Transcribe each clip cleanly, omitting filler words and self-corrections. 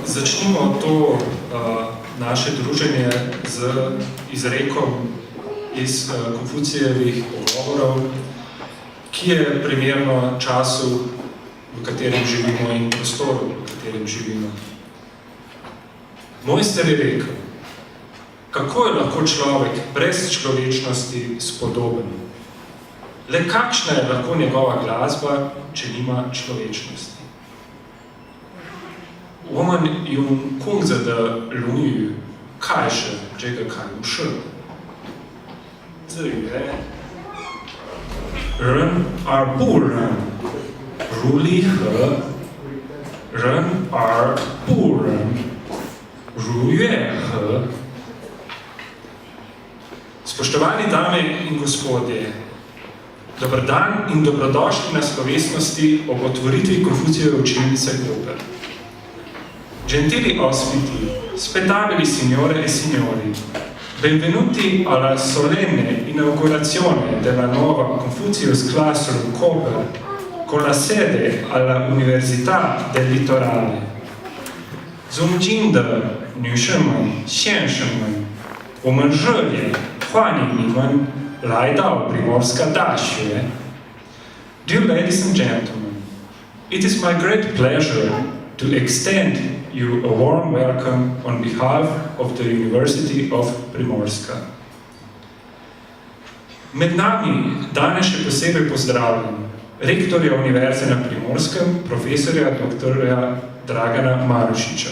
začnimo to naše druženje z izrekom iz Konfucijevih pogovorov, ki je primerno času, v katerem živimo, in prostoru, v katerem živimo. Mojster je rekel, kako je lahko človek brez človečnosti spodoben? Le kakšna je lahko njegova glasba, če nima človečnosti? 我们用孔子的《论语》开始这个开幕式。子曰：“人而不仁，如离合；人而不仁，如乐和。” Spoštovani dame in gospodje, dober dan in dobrodošli na slovesnosti ob otvoritvi Konfucijeve učilnice Koper. Gentili ospiti, spettacoli signore e signori, benvenuti alla solenne inaugurazione della nuova Confucius Classroom Koper con la sede alla Università del Litorale. 尊敬的女士们、先生们，我们热烈欢迎你们来到 Primorska 大学。Dear ladies and gentlemen, it is my great pleasure to extend you a warm welcome on behalf of the University of Primorska. Med nami danes še posebej pozdravljam rektorja Univerze na Primorskem, profesorja dr. Dragana Marušiča,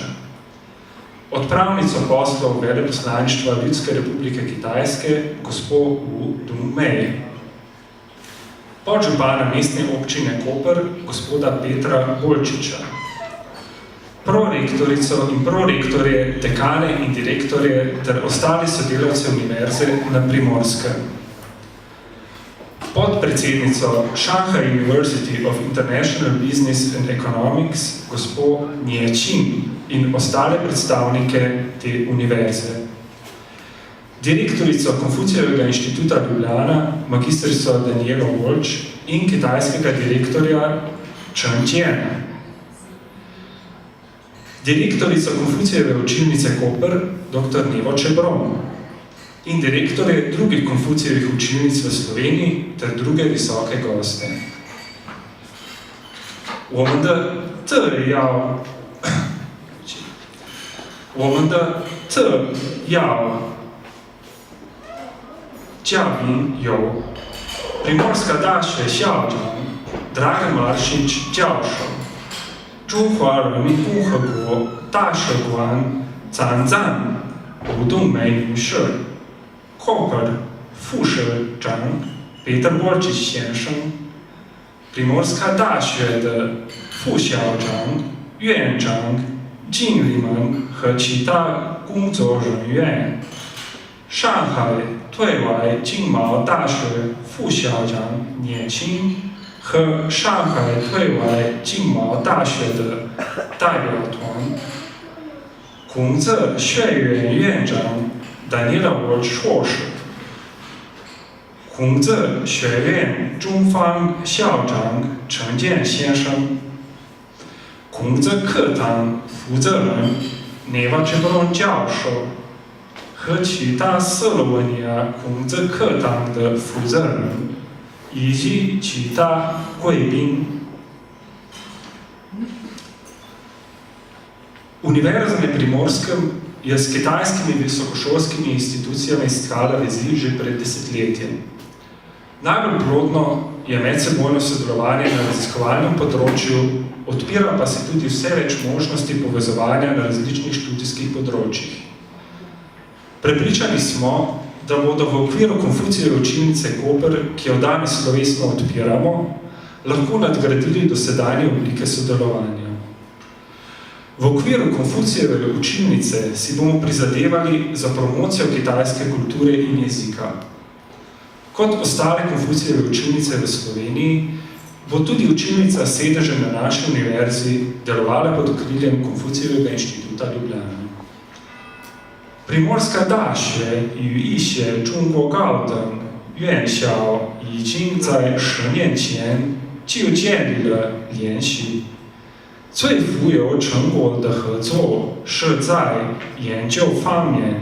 odpravnico poslov Veleposlaništva Ljudske republike Kitajske, gospo Wu Dongmei, podžupana mestne občine Koper, gospoda Petra Bolčiča, prorektorico in prorektorje, dekane in direktorje ter ostali sodelavce Univerze na Primorskem, podpredsednico Shanghai University of International Business and Economics, gospo Nie Qin, in ostale predstavnike te univerze, direktorico Konfucijevega inštituta Ljubljana, magistrico Danielo Volč in kitajskega direktorja Chen Jian, direktorico Konfucijeve učilnice Koper, dr. Nevo Čebron, in direktorje drugih Konfucijevih učilnic v Sloveniji ter druge visoke goste. 我们的特邀嘉宾有 Primorska 大学校长 Dragan Marušič 教授，中华人民共和国大使馆长赞吴冬梅女士， Koper 副社长 Peter Bolčič 先生， Primorska 大学的副校长、院长、经理们和其他工作人员，上海对外经贸大学副校长聂青和上海对外经贸大学的代表团，孔子学院院长 Daniela Volč 硕士，孔子学院中方校长陈建先生，孔子课堂负责人 Neva Čebron 教授和其他斯洛文尼亚孔子课堂的负责人以及其他贵宾。Univerza na Primorskem je s kitajskimi visokošolskimi institucijami iskala vezi že pred desetletjem. Najbolj plodno je medsebojno sodelovanje na raziskovalnem področju, odpira pa se tudi vse več možnosti povezovanja na različnih študijskih področjih. Prepričani smo, da bodo v okviru Konfucijeve učilnice Koper, ki jo danes slovesno odpiramo, lahko nadgradili dosedanje oblike sodelovanja. V okviru Konfucijeve učilnice si bomo prizadevali za promocijo kitajske kulture in jezika. Kot ostale Konfucijeve učilnice v Sloveniji, bo tudi učilnica s sedežem na naši univerzi delovala pod okriljem Konfucijevega inštituta Ljubljana. Primorska 大学与一些中国高等院校已经在10年前就建立了联系。最富有成果的合作是在研究方面，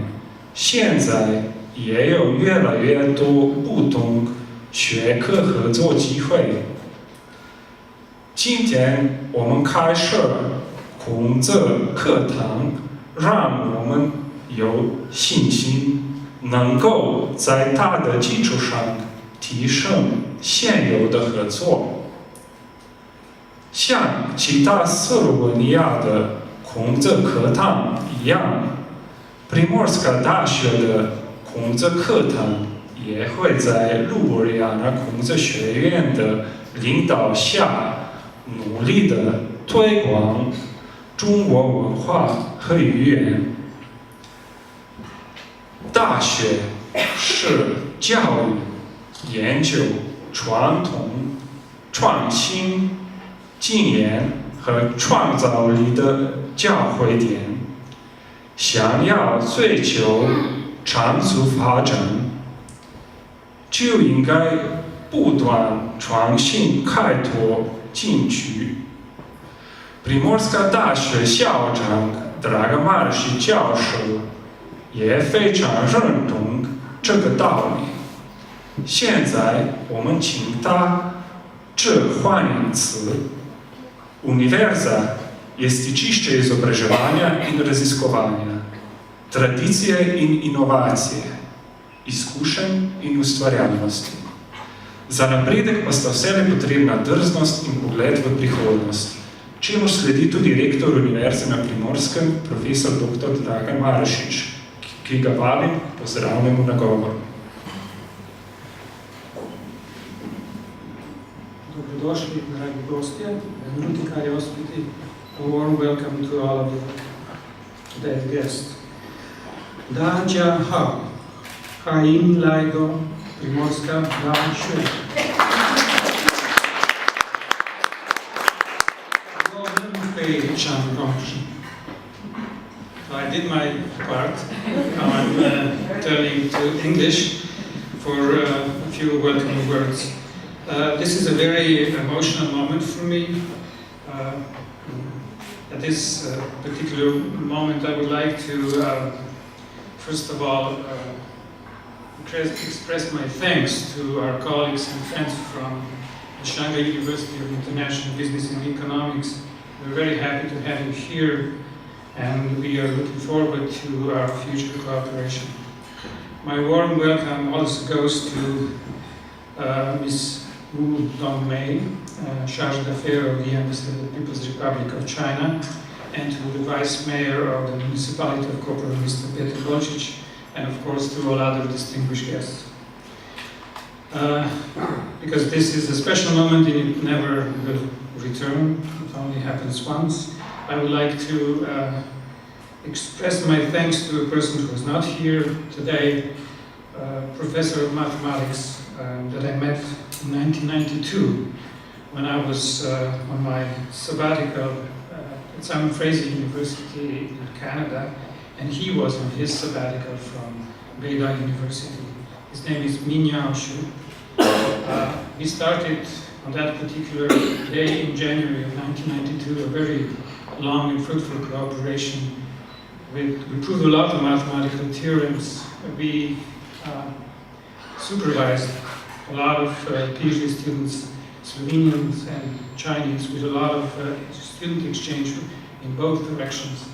现在也有越来越多不同学科合作机会。今天我们开设孔子课堂，让我们有信心，能够在它的基础上提升现有的合作。像其他斯洛文尼亚的孔子课堂一样，Primorska大学的孔子课堂也会在卢布里亚纳孔子学院的领导下，努力地推广中国文化和语言。大学是教育、研究、传统、创新、经验和创造力的交汇点。想要追求长足发展，就应该不断创新开拓进取。Primorska大学校长 Dragan Maršić 教授也非常认同这个道理。现在我们请他这换言词 Uniwerza jest čišće izobraževanja in raziskovanja, tradicije in inovacije, izkušenj in ustvarjalnosti. Za napredek pa sta vselej potrebna drznost in pogled v prihodnost, čemu sledi tudi rektor Univerze na Primorskem, profesor dr. Dragan Maršić, ki ga vabim k pozdravnemu nagovoru. Dobrodošli, dragi gostje, venuti cari ospiti, a warm welcome to all of today's guests. Dancia ha, haim laigo, Primorska dancia. I did my part. Now I'm turning to English for a few welcome words. This is a very emotional moment for me. At this particular moment, I would like to, first of all, express my thanks to our colleagues and friends from the Shanghai University of International Business and Economics. We're very happy to have you here, and we are looking forward to our future cooperation. My warm welcome also goes to Ms. Wu Dongmei, Charge d'Affaires of the Embassy of the People's Republic of China, and to the Vice Mayor of the Municipality of Koper, Mr. Petr Golčić, and of course to all other distinguished guests. Because this is a special moment and it never will return, it only happens once, I would like to express my thanks to a person who is not here today, Professor of Mathematics that I met in 1992 when I was on my sabbatical at Simon Fraser University in Canada, and he was on his sabbatical from Beida University. His name is Min Yao Xu. We started on that particular day in January of 1992 a very long and fruitful cooperation. We proved a lot of mathematical theorems. We supervised a lot of PhD students, Slovenians and Chinese, with a lot of student exchange in both directions.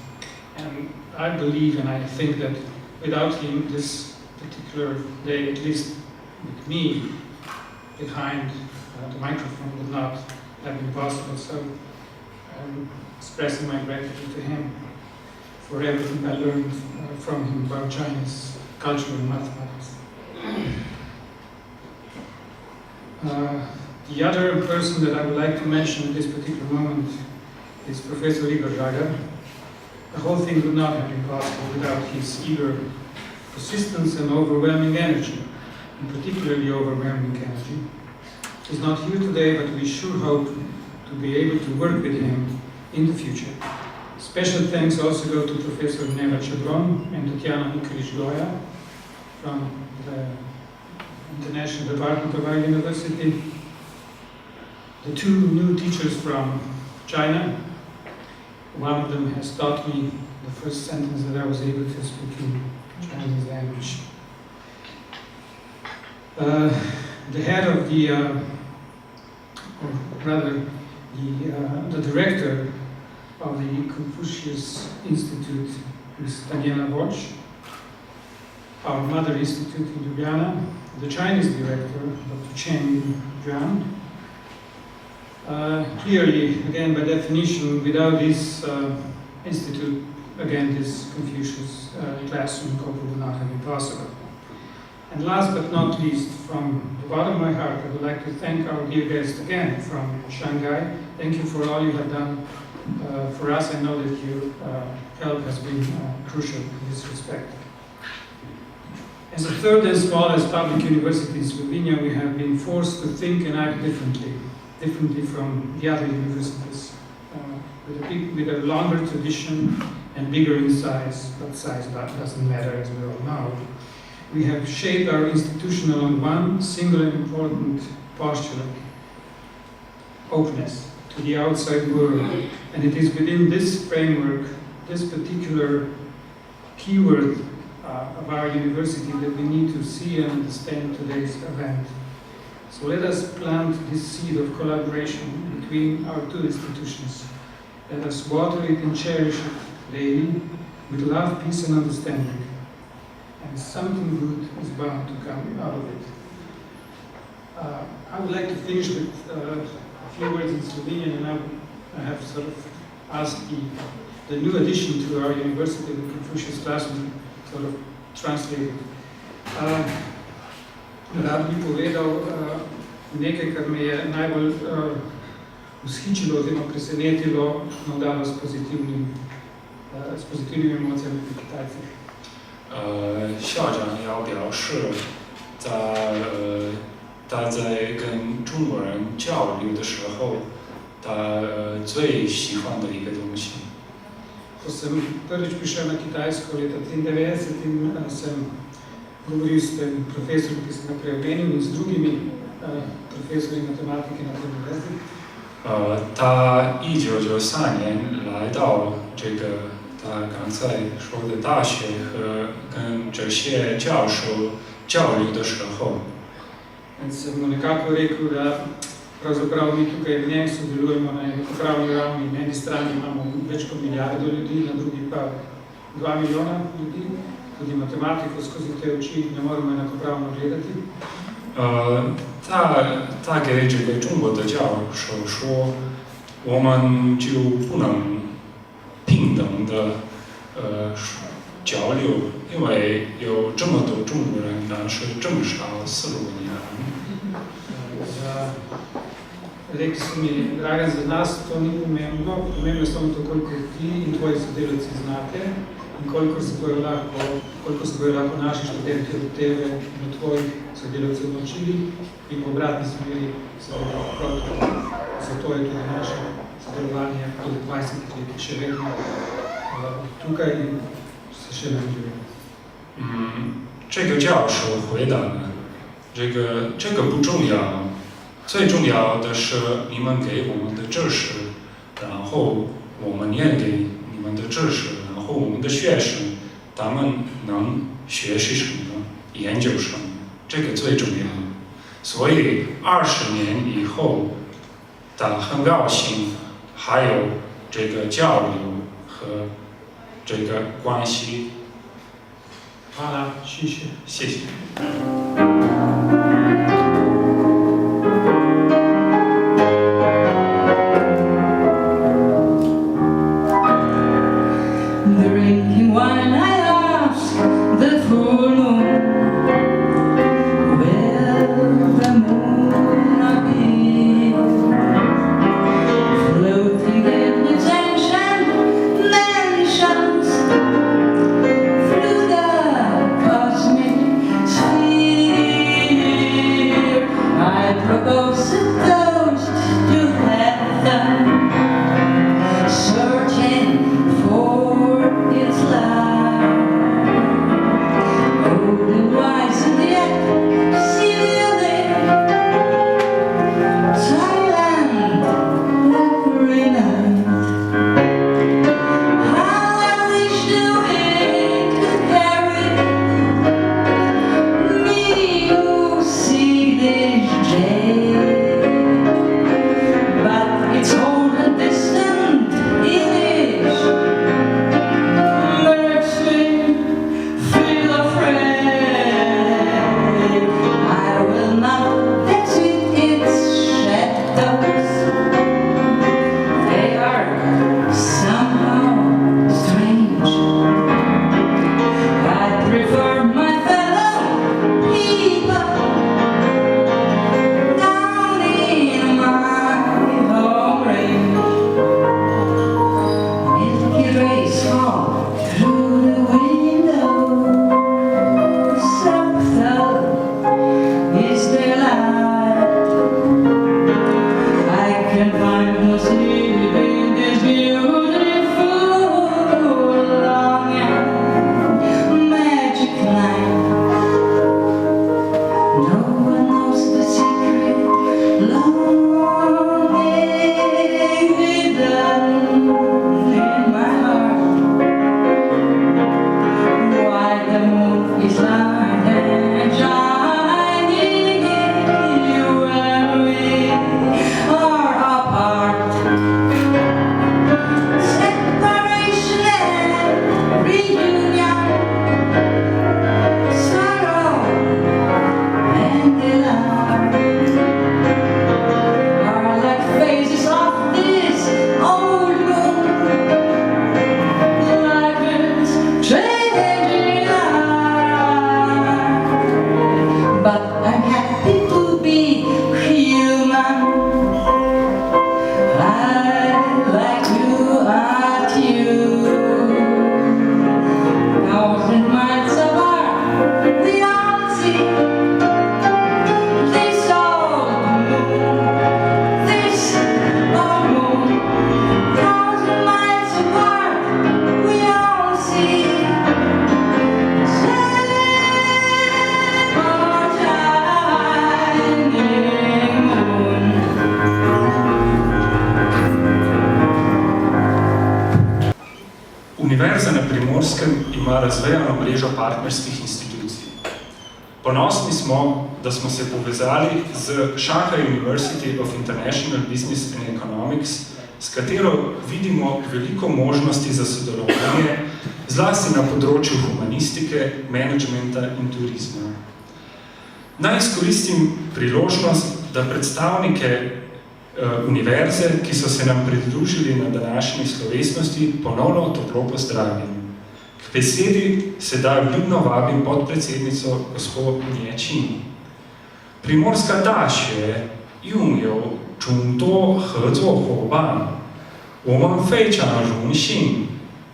And I believe and I think that without him, this particular day, at least with me behind the microphone, would not have been possible. So I'm expressing my gratitude to him for everything I learned from him about Chinese culture and mathematics. The other person that I would like to mention at this particular moment is Professor Igor Žagar. The whole thing would not have been possible without his eager persistence and overwhelming energy, and particularly overwhelming energy. He's not here today, but we sure hope to be able to work with him in the future. Special thanks also go to Professor Neva Chevron and Tatiana Nikolic-Goya from the International Department of our university. The two new teachers from China, One of them has taught me the first sentence that I was able to speak in Chinese language. The head of the, or rather, the director of the Confucius Institute is Daniela Boch, our mother institute in Ljubljana, the Chinese director, Dr. Chen Yuan. Clearly, again, by definition, without this institute, again, this Confucius classroom would not have been possible. And last but not least, from the bottom of my heart, I would like to thank our dear guest again from Shanghai. Thank you for all you have done for us. I know that your help has been crucial in this respect. As the third and smallest public university in Slovenia, we have been forced to think and act differently from the other universities, with a longer tradition and bigger in size, but size doesn't matter, as we all know. We have shaped our institution along one single and important postulate: openness to the outside world. And it is within this framework, this particular keyword of our university, that we need to see and understand today's event. So let us plant this seed of collaboration between our two institutions. Let us water it and cherish it daily with love, peace and understanding. And something good is bound to come out of it. I would like to finish with a few words in Slovenian, and I have sort of asked the new addition to our university, the Confucius classroom, sort of translated. Rad bi povedal nekaj, kar me je najbolj vzhičilo oziroma presenetilo, navdalo s pozitivnimi emocijami pri Kitajcih. 校长要表示，他在跟中国人交流的时候，他最喜欢的一个东西。 Ko sem prvič prišel na Kitajsko leta 1993 in sem govoril s tem profesorjem, ki sem ga prej omenil, in z drugimi profesorji matematike na tem univerzi. 他1993年来到这个他刚才说的大学和跟这些教授交流的时候， In sem mu nekako rekel, da pravzaprav mi tukaj v njej sodelujemo na enakopravni ravni. Na eni strani imamo več kot milijardo ljudi, na drugi pa 2 milijona ljudi. Tudi matematiko skozi te oči ne moremo enakopravno gledati. 他给这个中国的教授说，我们就不能平等的交流，因为有这么多中国人，但是这么少斯洛文尼亚人。 Rekli so mi, Dragan, za nas to ni pomembno, pomembno je samo to, koliko ti in tvoji sodelavci znate in koliko se bojo lahko naši študenti od tebe in od tvojih sodelavcev naučili in v obratni smeri se bojo prav tako. Zato je tudi naše sodelovanje tudi 20 let še vedno tukaj in se še nadaljuje. 这个教授回答呢，这个不重要。 最重要的是你们给我们的知识，然后我们念给你们的知识，然后我们的学生他们能学习什么，研究什么，这个最重要。所以20年以后，他很高兴还有这个交流和这个关系。好了，谢谢。谢谢。 Drinking wine, I ask the full moon, will the moon appear? Floating in its ancient mansions through the cosmic sphere. I propose a toast to heaven, searching for its light. Univerza na Primorskem ima razvejano mrežo partnerskih institucij. Ponosni smo, da smo se povezali z Shanghai University of International Business and Economics, s katero vidimo veliko možnosti za sodelovanje, zlasti na področju humanistike, menedžmenta in turizma. Naj izkoristim priložnost, da predstavnike univerze, ki so se nam pridružili na današnji slovesnosti, ponovno toplo pozdravim. K besedi sedaj vljudno vabim podpredsednico gospod Nie Qing. Primorska da学拥有众多合作伙伴，我们非常荣幸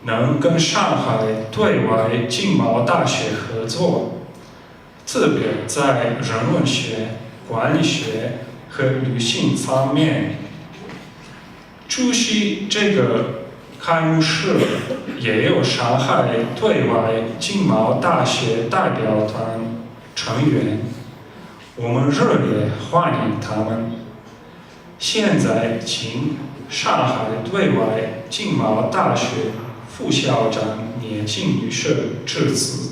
能跟上海对外经贸大学合作，特别在人文学、管理学和旅行方面。出席这个开幕式也有上海对外经贸大学代表团成员，我们热烈欢迎他们。现在请上海对外经贸大学副校长聂静女士致辞。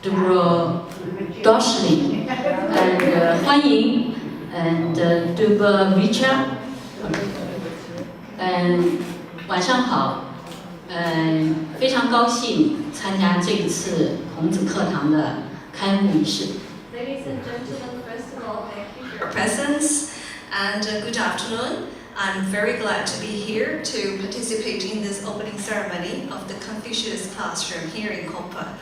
Dobrodošli and 欢迎 and Dobro večer晚上好，非常高兴参加这一次孔子课堂的开幕仪式。Ladies and gentlemen, first of all, thank you for your presence and good afternoon. I'm very glad to be here to participate in this opening ceremony of the Confucius Classroom here in Kompa.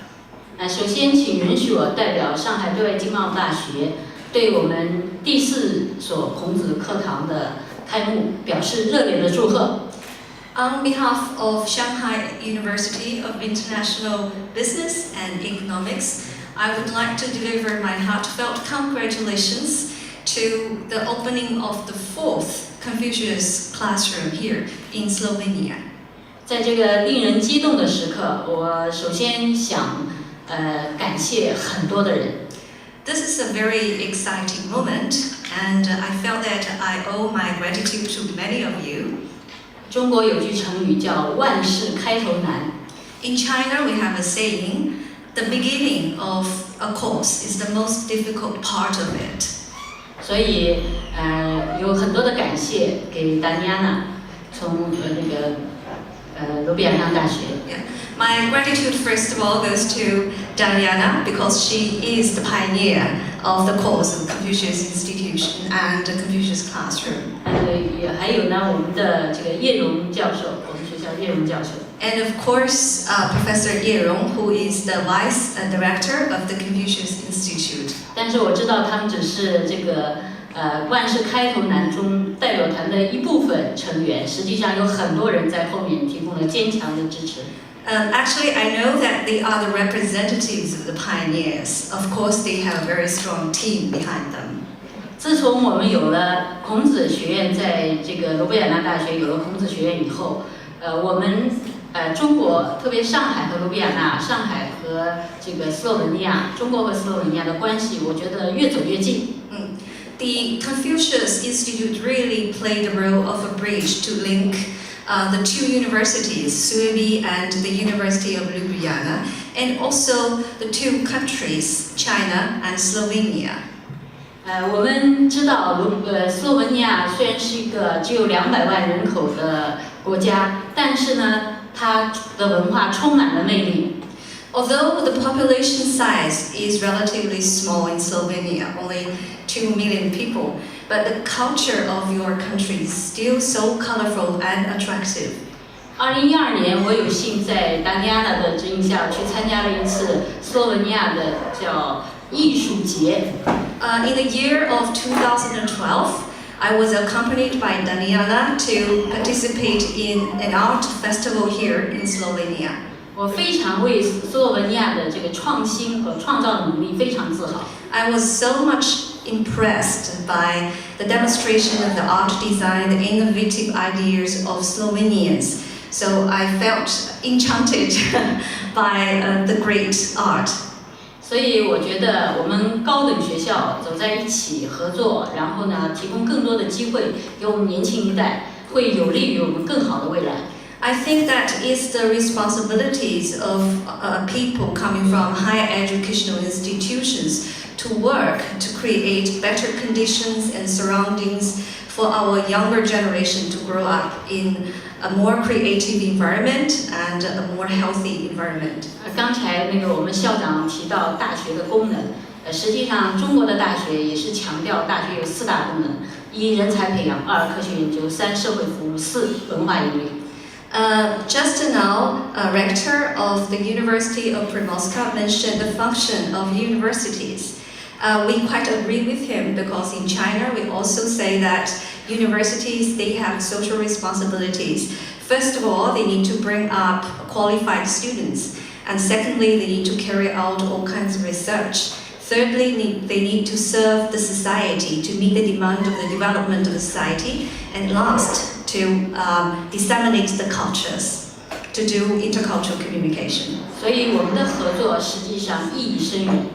首先，请允许我代表上海对外经贸大学，对我们第4所孔子课堂的开幕表示热烈的祝贺。On behalf of Shanghai University of International Business and Economics, I would like to deliver my heartfelt congratulations to the opening of the 4th Confucius Classroom here in Slovenia. 在这个令人激动的时刻，我首先想感谢很多的人。This is a very exciting moment, and I felt that I owe my gratitude to many of you. 中国有句成语叫万事开头难。In China, we have a saying, the beginning of a course is the most difficult part of it. 所以有很多的感谢给达尼安娜，从罗比亚纳大学。My gratitude, first of all, goes to Daliana because she is the pioneer of the course of Confucius Institution and the Confucius Classroom. 还有呢，我们的这个叶荣教授，我们学校叶荣教授。And of course, Professor Ye Rong, who is the Vice Director of the Confucius Institute. 但是我知道他们只是这个万事开头难中代表团的一部分成员，实际上有很多人在后面提供了坚强的支持。Actually, I know that they are the representatives of the pioneers. Of course, they have a very strong team behind them. 自从我们有了孔子学院，在这个罗贝亚纳大学有了孔子学院以后，我们中国，特别上海和罗比亚纳，上海和这个斯洛文尼亚，中国和斯洛文尼亚的关系，我觉得越走越近。The Confucius Institute really played the role of a bridge to link the 2 universities, Suebi and the University of Ljubljana, and also the 2 countries, China and Slovenia. 我们知道斯洛文尼亚虽然是一个只有200万人口的国家，但是呢，它的文化充满了魅力。Although the population size is relatively small in Slovenia, only 2 million people, but the culture of your country is still so colorful and attractive. 2012年，我有幸在达尼亚娜的指引下去参加了一次斯洛文尼亚的叫艺术节。In the year of 2012, I was accompanied by Daniela to participate in an art festival here in Slovenia. 我非常为斯洛文尼亚的这个创新和创造努力非常自豪。I was so much impressed by the demonstration of the art design, the innovative ideas of Slovenians. So I felt enchanted by the great art. 所以我觉得我们高等学校走在一起合作，然后呢，提供更多的机会给我们年轻一代，会有利于我们更好的未来。I think that is the responsibilities of people coming from higher educational institutions to work to create better conditions and surroundings for our younger generation to grow up in a more creative environment and a more healthy environment. 刚才我们校长提到大学的功能，实际上中国的大学也是强调大学有4大功能：一人才培养，2科学研究，3社会服务，4文化引领。Just now, rector of the University of Primorska mentioned the function of universities. We quite agree with him because in China we also say that universities, they have social responsibilities. First of all, they need to bring up qualified students. And secondly, they need to carry out all kinds of research. Thirdly, they need to serve the society to meet the demand of the development of the society. And last, to disseminate the cultures, to do intercultural communication. 所以我们的合作实际上意义深远。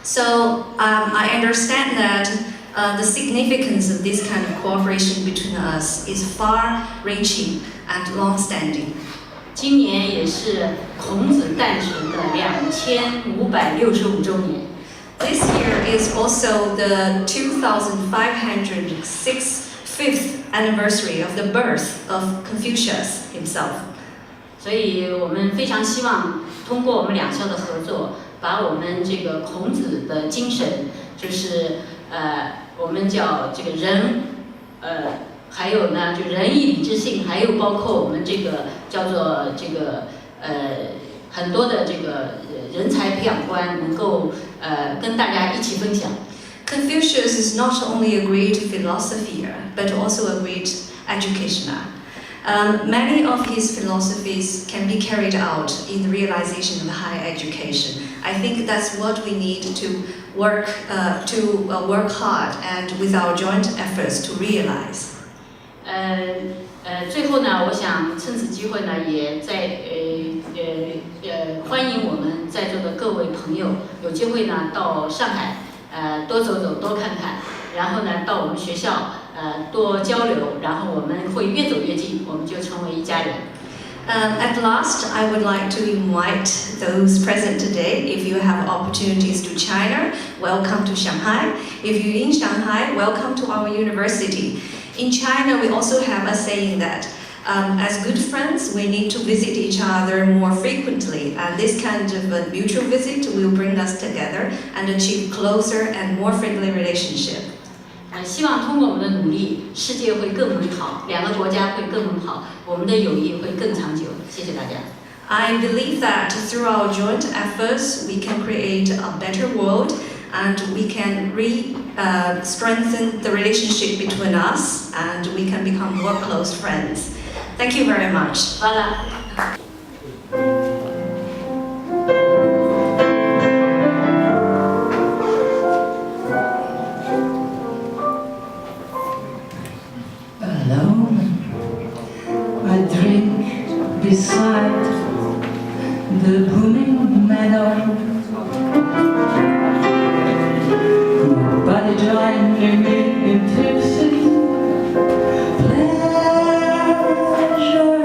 So I understand that the significance of this kind of cooperation between us is far-reaching and long-standing. 今年也是孔子诞生的2565周年。This year is also the 2565th anniversary of the birth of Confucius himself. 所以我们非常希望通过我们两校的合作，把我们这个孔子的精神，就是我们叫这个人，还有呢就仁义礼智信，还有包括我们这个叫做这个很多的这个人才培养观，能够跟大家一起分享。Confucius is not only a great philosopher, but also a great educationer. Many of his philosophies can be carried out in the realization of higher education. I think that's what we need to work hard and with our joint efforts to realize. 最后呢，我想趁此机会呢，也在欢迎我们在座的各位朋友，有机会呢到上海多走走多看看，然后呢到我们学校多交流，然后我们会越走越近，我们就成为一家人。At last, I would like to invite those present today, if you have opportunities to China, welcome to Shanghai. If you're in Shanghai, welcome to our university. In China, we also have a saying that as good friends, we need to visit each other more frequently. And this kind of a mutual visit will bring us together and achieve closer and more friendly relationship. 希望通过我们的努力，世界会更美好，两个国家会更美好，我们的友谊会更长久。谢谢大家。I believe that through our joint efforts, we can create a better world and we can strengthen the relationship between us and we can become more close friends. Thank you very much. 好了。I drink beside the booming meadow. Nobody joining me in tipsy pleasure.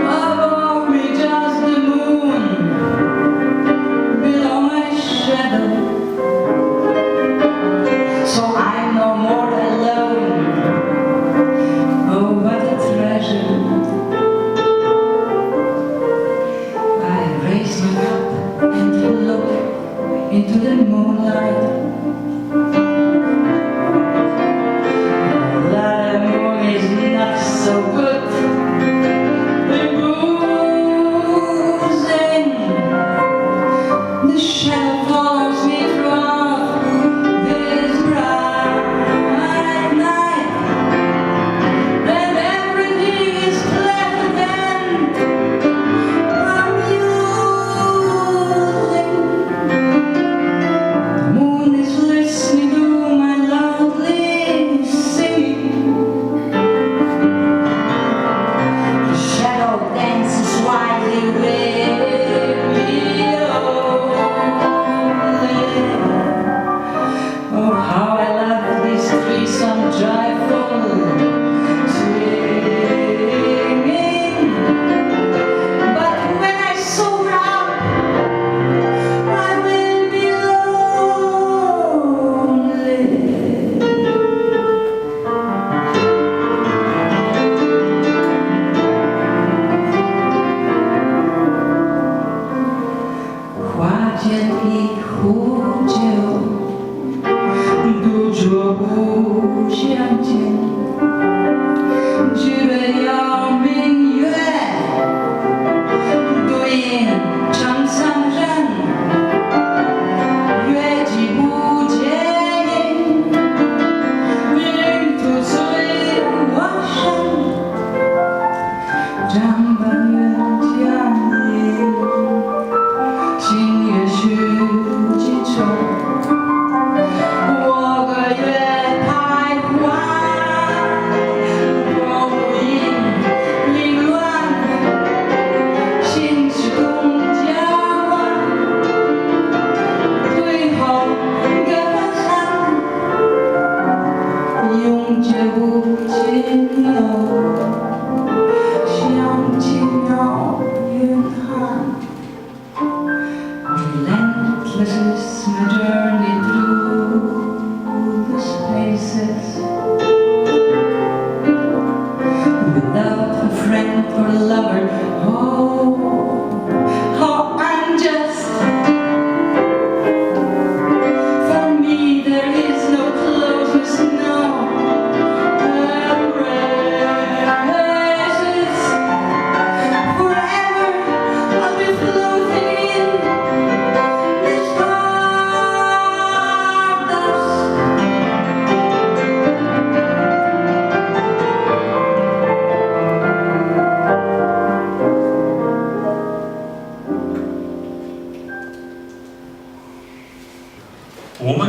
Above me just the moon, below my shadow. So I'm no more alone. Oh, what a treasure. I raise my cup and look into the moonlight.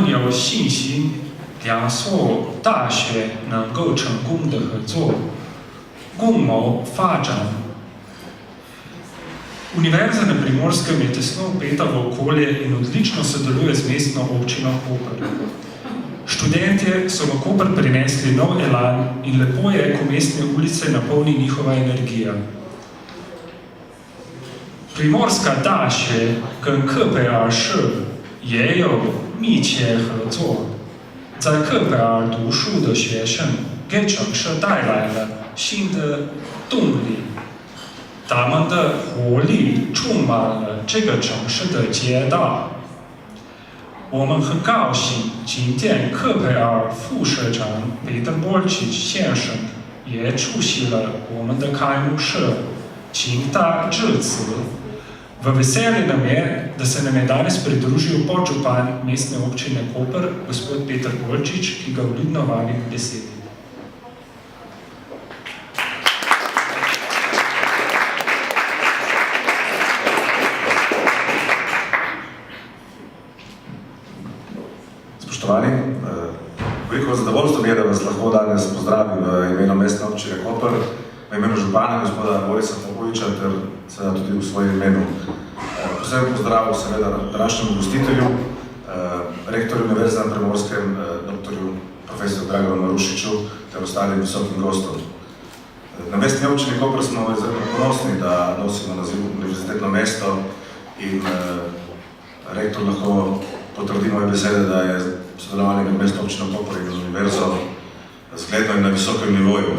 有信心两所大学能够成功的合作，共谋发展。Univerza na Primorskem je tesno vpeta v okolje in odlično sodeluje z mestno občino Koper. Študentje so v Koper prinesli nov elan in lepo je, ko mestne ulice napolni njihova energija. Primorska大学跟课北尔市也有密切合作，在课北尔读书的学生给城市带来了新的动力，他们的活力充满了这个城市的街道。我们很高兴，今天课北尔副社长彼得波奇先生也出席了我们的开幕式，请他致辞。V veselje nam je, da se nam je danes pridružil podžupan mestne občine Koper, gospod Peter Bolčič, ki ga vljudno vabim k besedi. Spoštovani, veliko zadovoljstvo mi je, da vas lahko danes pozdravim v imenu mestne občine Koper, v imenu župana gospoda Borisa Popoviča ter seveda tudi v svojem imenu. Posebej pozdrav seveda današnjemu gostitelju, rektorju Univerze na Primorskem, doktorju profesorju Draganu Marušiču ter ostalim visokim gostom. Na mestni občini Koper smo zelo ponosni, da nosimo naziv univerzitetno mesto in rektor lahko potrdi moje besede, da je sodelovanje med mestno občino Koper in univerzo zgledno in na visokem nivoju.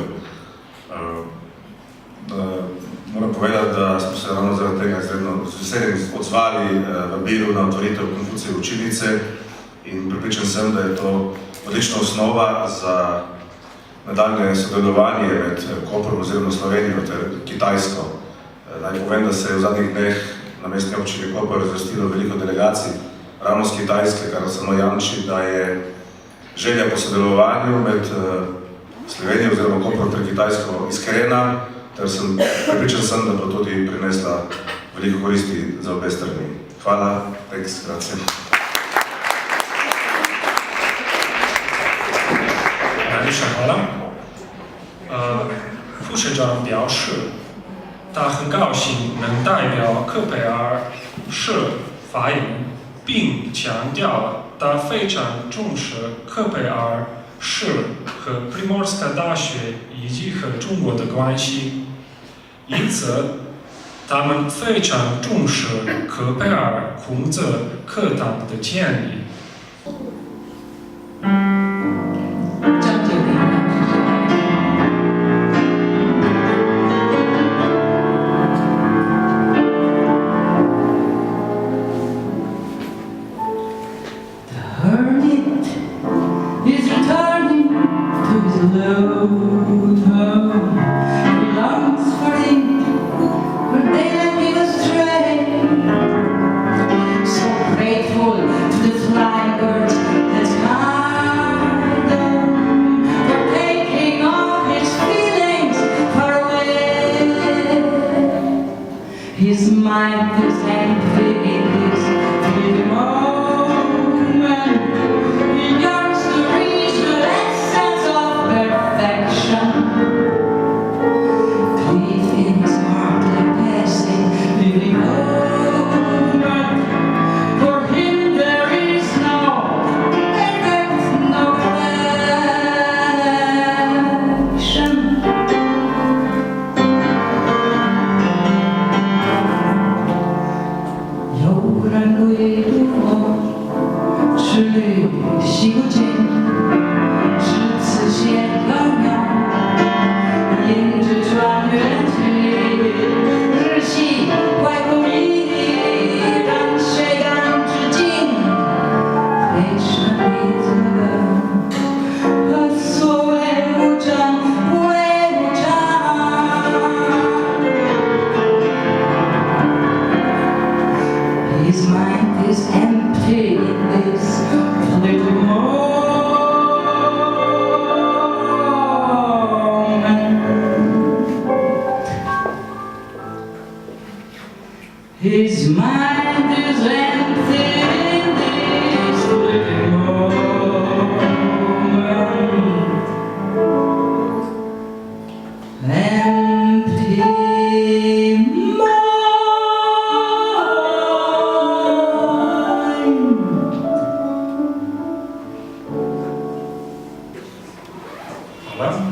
Moram povedati, da smo se ravno zaradi tega izredno z veseljem odzvali vabilu na otvoritev Konfucijeve učilnice in pripričan sem, da je to odlična osnova za nadaljnje sodelovanje med Koperom oziroma Slovenijo ter Kitajsko. Naj povem, da se je v zadnjih dneh na mestni občini Koper razvrstilo veliko delegacij ravno z Kitajske, kar samo jamči, da je želja po sodelovanju med Slovenijo oziroma Koperom ter Kitajsko iskrena, ter pripričan sem, da bo tudi prinesla veliko koristi za obe strani. Hvala, thanks, grazie. Najlepša hvala. 副社长表示，他很高兴能代表课北尔市发言，并强调他非常重视课北尔市和 Primorska 大学以及和中国的关系。因此，他们非常重视课北尔孔子课堂的建立。His mind is empty in this fleeting moment. He yearns to reach the essence of perfection. Grief in his heart like passing, living moment. For him there is no perfect, no perfection. His mind is empty in this little moment. His mind is empty in this little moment. Hvala.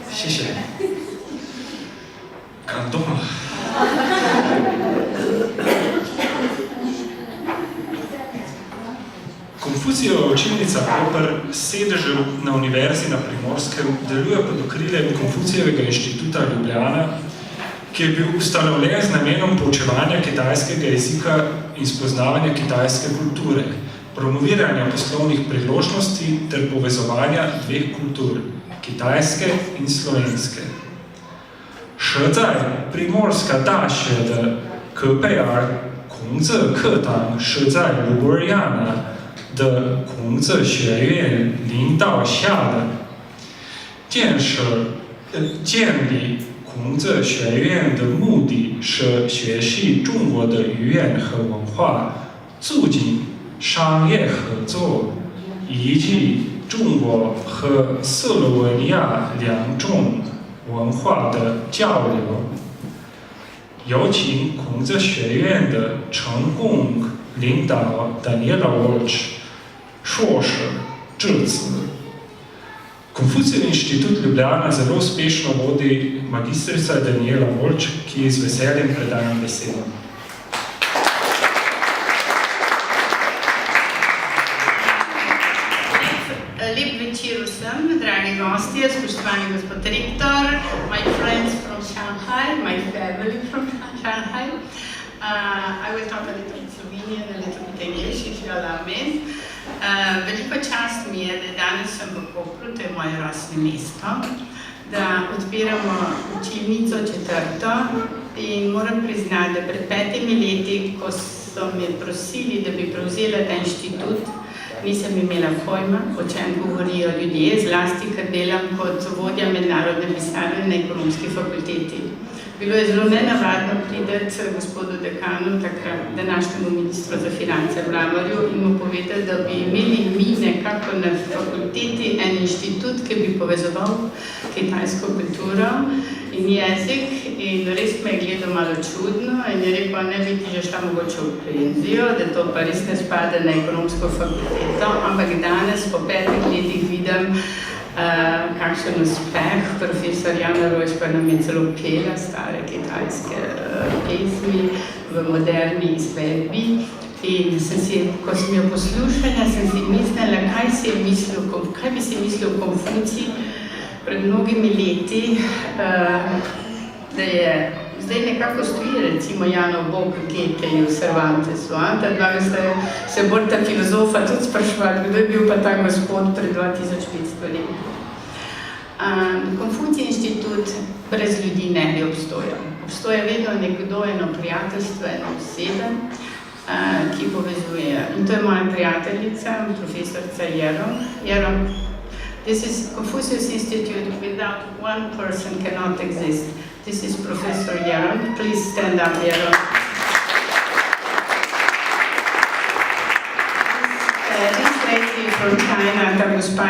Še. Kam doma? Konfucijeva učilnica Koper s sedežem na Univerzi na Primorskem deluje pod okriljem Konfucijevega inštituta Ljubljana, ki je bil ustanovljen z namenom poučevanja kitajskega jezika in spoznavanja kitajske kulture, promoviranja poslovnih priložnosti ter povezovanja dveh kultur, kitajske in slovenske. 实在 Primorska 大学的科贝尔孔子课堂是在卢尔亚纳的孔子学院领导下的建立孔子学院的目的是学习中国的语言和文化，促进商业合作，以及中国和斯洛文尼亚两种文化的交流。有请孔子学院的成功领导 Daniela Volč 硕士致辞。Konfucijev inštitut Ljubljana zelo uspešno vodi magistrica Daniela Volč, ki z veseljem predajam besedo. Lep večer vsem, dragi gostje, spoštovani gospod rektor, my friends from Shanghai, my family from Shanghai. I will talk a little bit Slovenian, a little bit English, if you allow me. Veliko čast mi je, da danes sem v Kopru, to je moje rojstno mesto, da odpiramo učilnico četrto in moram priznati, da pred 5 leti, ko so me prosili, da bi prevzela ta inštitut, nisem imela pojma, o čem govorijo ljudje, zlasti, ker delam kot vodja mednarodne pisarne na ekonomski fakulteti. Bilo je zelo nenavadno priti gospodu dekanu, takrat današnjemu ministru za finance Mramorju in mu povedati, da bi imeli mi nekako na fakulteti en inštitut, ki bi povezoval kitajsko kulturo in jezik in res me je gledal malo čudno in je rekel, ne bi ti že šla mogoče v penzijo, da to pa res ne spada na ekonomsko fakulteto, ampak danes po 5 letih vidim, kakšen uspeh. Profesor Jana Rojč pa nam je celo pela stare kitajske pesmi v moderni izvedbi. In ko sem jo poslušala, sem si mislila, kaj bi si mislil Konfucij pred mnogimi leti, da je zdaj nekako stoji recimo Janov Bog, Goethe in Cervantesu. Ta dva se bolj ta filozofa tudi spraševati, kdo je bil pa ta gospod pred 2500 leti. Konfucij inštitut brez ljudi ne bi obstojal. Obstoja vedno nekdo, eno prijateljstvo, eno osebe, ki povezuje. In to je moja prijateljica, profesorica Jerong. This is Confucius Institute. Without one person cannot exist. This is Professor Jerong. Please stand up, Jerong. This lady from China, ta gospa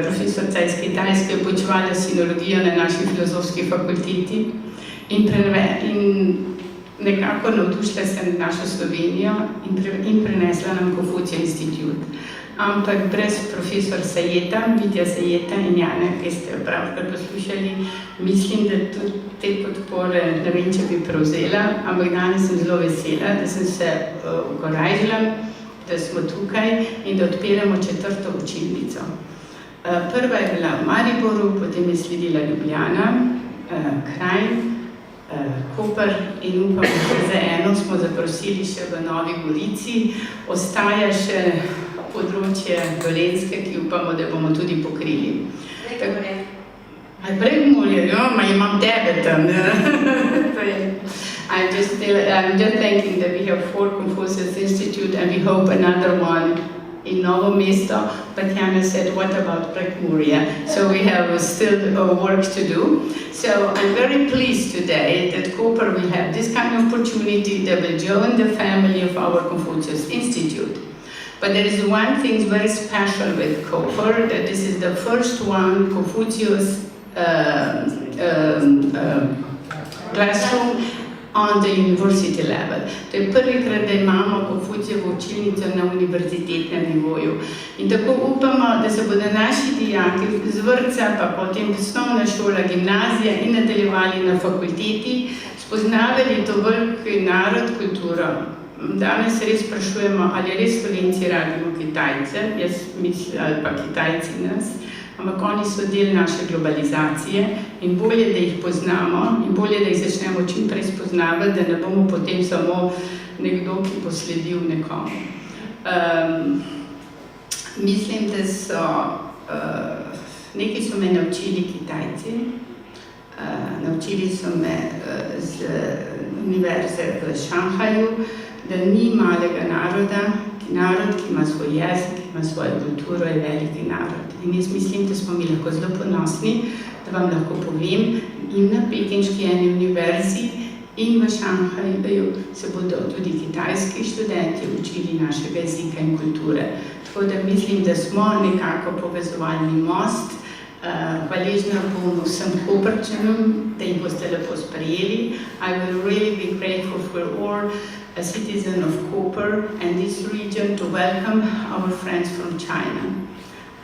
profesorica iz Kitajske, je poučevala sinologijo na naši filozofski fakulteti in nekako navdušila sem našo Slovenijo in prenesla nam Konfucijev institut. Ampak brez profesor Sajeta, Mitja Sajeta in Jana, ki ste jo pravkar poslušali, mislim, da tudi te podpore ne vem, če bi prevzela, ampak danes sem zelo vesela, da sem se ukorajžila, da smo tukaj in da odpiramo četrto učilnico. Prva je bila v Mariboru, potem je sledila Ljubljana, Kranj, Koper in upam, da za eno smo zaprosili še v Novi Gorici, ostaja še področje Dolenjske, ki upamo, da bomo tudi pokrili. Prekmurje, imam tebe tam. I'm just thinking that we have 4 Confucius Institute and we hope another one in Novo Mesto, but Jana said, what about Prekmurje? So we have still work to do. So I'm very pleased today that Koper will have this kind of opportunity that will join the family of our Confucius Institute. But there is one thing very special with Koper, that this is the first one Confucius classroom on the university level. To je prvikrat, da imamo Konfucijevo učilnico na univerzitetnem nivoju. In tako upamo, da se bodo naši dijaki z vrtca, pa potem osnovna šola, gimnazija in nadaljevali na fakulteti, spoznavali to veliki narod, kulturo. Danes res sprašujemo, ali res Slovenci rabimo Kitajce, jaz mislim, ali pa Kitajci nas, ampak oni so del naše globalizacije in bolje, da jih poznamo in bolje, da jih začnemo čim prej spoznavati, da ne bomo potem samo nekdo, ki bo sledil nekomu. Mislim, da so, nekaj so me naučili Kitajci, naučili so me z univerze v Šanghaju, da ni malega naroda, narod, ki ima svoj jezik, ki ima svojo kulturo, je veliki narod. In jaz mislim, da smo mi lahko zelo ponosni, da vam lahko povem, in na pekinški eni univerzi in v Šanghaju se bodo tudi kitajski študenti učili našega jezika in kulture. Tako da mislim, da smo nekako povezovalni most. Hvaležna bom vsem Koprčanom, da jih boste lepo sprejeli. I will really be grateful for all a citizen of Koper and this region to welcome our friends from China.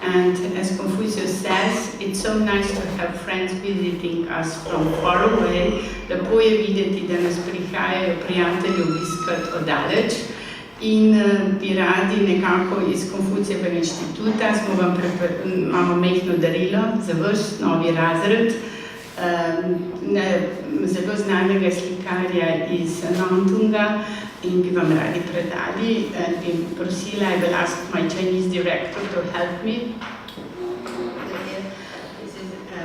And as Confucius says, it's so nice to have friends visiting us from far away. Lepo je videti, da nas prihajajo prijatelji obiskati oddaleč. In bi radi nekako iz Konfucijevega inštituta, imamo majhno darilo za vaš novi razred, zelo znanega slikarja iz Nantunga in bi vam radi predali. Bi prosila, I will ask my Chinese director to help me. This is a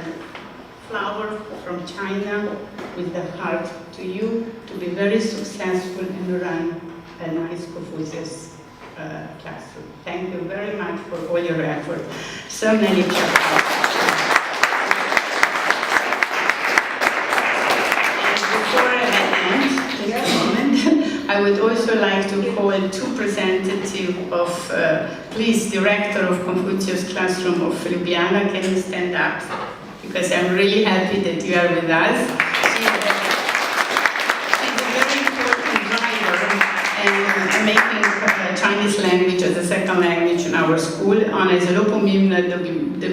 flower from China with the heart to you, to be very successful and run a nice Confucius classroom. Thank you very much for all your effort. So many chapters. I would also like to call two representatives of, please, director of Confucius Classroom of Ljubljana. Can you stand up? Because I'm really happy that you are with us. She's a very important driver in making Chinese language as a second language in our school. Ona je zelo pomembna, da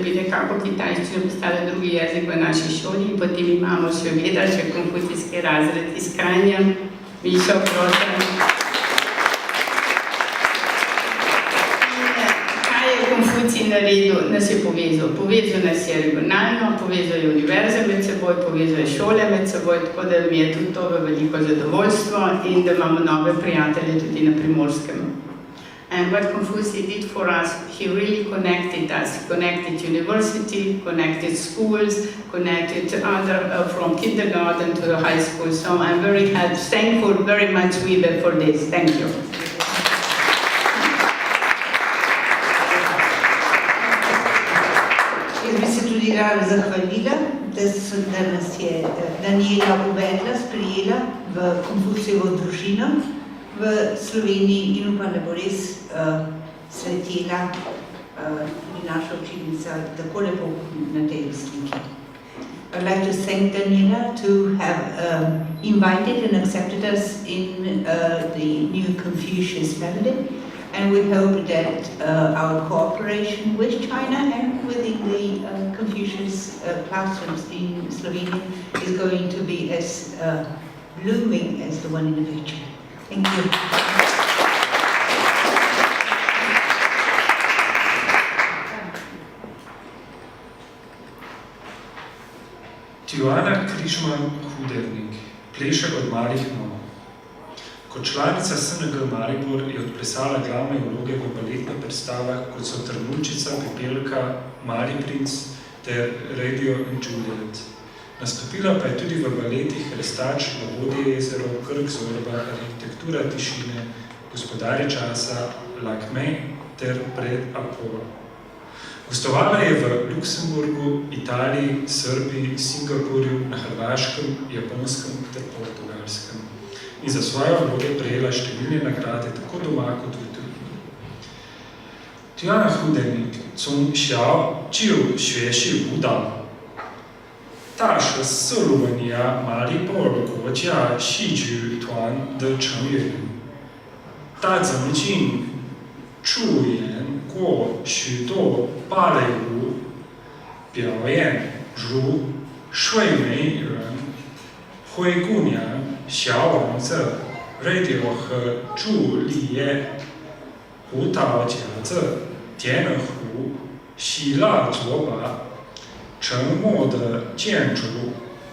bi nekako kitajščina postala drugi jezik v naši šoli. Potem imamo seveda še konfucijski razred iz Kranja. Mišo, prosim. Kaj je Konfucij naredil? Nas je povezal. Povezal nas je regionalno, povezal je univerze med seboj, povezal je šole med seboj, tako da mi je tudi to veliko zadovoljstvo in da imamo nove prijatelje tudi na Primorskem. And what Confucius did for us, he really connected us. He connected university, connected schools, connected other from kindergarten to the high school. So I'm very thankful very much Wiebe for this. Thank you. Jaz bi se tudi rada zahvalila, da nas je Daniela uvedla, sprijela v Konfucijevo družino v Sloveniji in upam, da bo res svetela tudi naša učilnica tako lepo na tej sliki. I'd like to thank Daniela to have invited and accepted us in the new Confucius family, and we hope that our cooperation with China and within the Confucius classrooms in Slovenia is going to be as blooming as the one in the picture. Thank you. Tijana Križman-Hudernik pleše od malih nog. Kot članica SNG Maribor je odplesala glavne vloge v baletnih predstavah, kot so Trnučica, Pepelka, Mali princ ter Radio in Juliet. Nastopila pa je tudi v baletih Restač, Lavodje jezero, Krk zorba, Arhitektura tišine, Gospodarje časa, Lakme ter Pred Apollo. Gostovala je v Luksemburgu, Italiji, Srbiji, Singapurju, na Hrvaškem, Japonskem ter Portugalskem in za svoje vloge prejela številne nagrade tako doma kot v tujini. Tijana Hudernik, 从小就学习舞蹈他是斯洛文尼亚马里波尔国家戏剧团的成员。他曾经出演过许多芭蕾舞表演，如《睡美人》、《灰姑娘》、《小王子》、《Radio》和《朱丽叶》、胡桃夹子、天鹅湖、希腊作吧、沉默的建筑、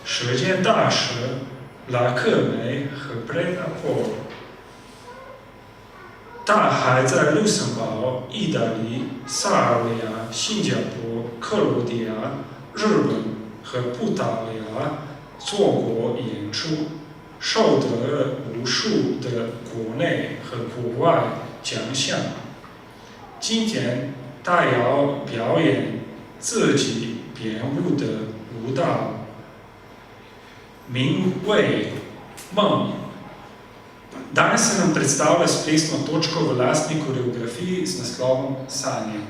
时间大师、拉克梅和布雷纳波。他还在卢森堡、意大利、萨尔维亚、新加坡、克罗地亚、日本和葡萄牙做过演出，受得无数的国内和国外奖项。今天他要表演自己编舞的舞蹈，名为《梦》。Danes se nam predstavlja s plesno točko v lastni koreografiji z naslovom Sanje.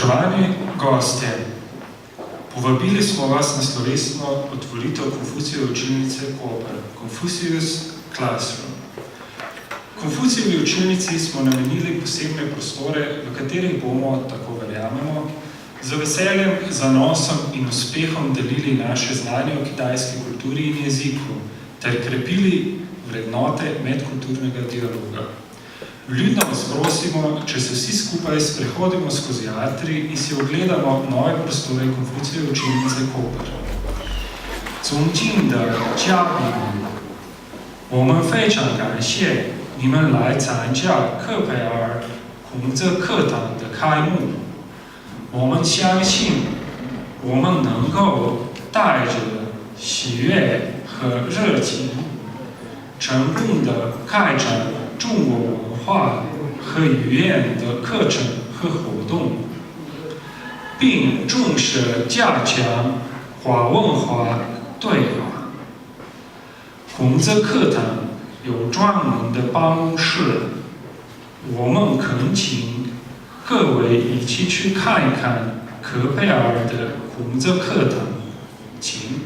Spoštovani gostje, povabili smo vas na slovesno otvoritev Konfucijeve učilnice Koper, Confucius Classroom. Konfucijevi učilnici smo namenili posebne prostore, v katerih bomo, tako verjamemo, z veseljem, zanosom in uspehom delili naše znanje o kitajski kulturi in jeziku ter krepili vrednote medkulturnega dialoga. Vljudno vas prosimo, če se vsi skupaj sprehodimo skozi atri in si ogledamo nove prostore Konfucijeve učilnice Koper. 尊敬的嘉宾，我们非常感谢你们来参加科佩尔孔子课堂的开幕。我们相信，我们能够带着喜悦和热情，成功地开展中国文化和语言的课程和活动，并重视加强跨文化对话。孔子课堂有专门的办公室，我们恳请各位一起去看一看科佩尔的孔子课堂，请。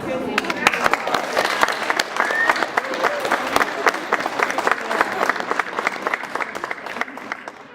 Hvala.